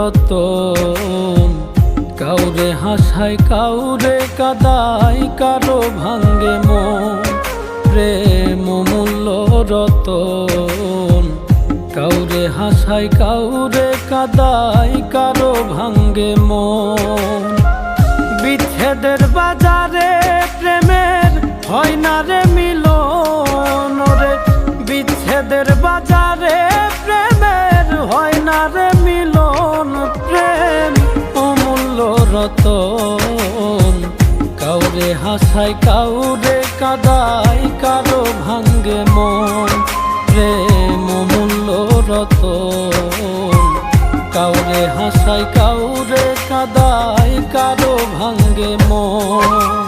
রতন। কাউরে হাসায় কাউরে কাদায়, কারো ভাঙ্গে মন। প্রেম অমূল্য রতন। কাউরে হাসায় কাউরে কাদায়, কারো ভাঙ্গে মন। বিচ্ছেদের বাজারে প্রেমের হয় না রে মিলন রে। বিচ্ছেদের বাজারে প্রেমের হয় না রে মিলন। প্রেম অমূল্য রতন। কাউরে হাসায় কাউরে কাদায়, কারো ভাঙ্গে মন। প্রেম অমূল্য রতন। কাউরে হাসায় কাউরে কাদায়, কারো ভাঙ্গে মন।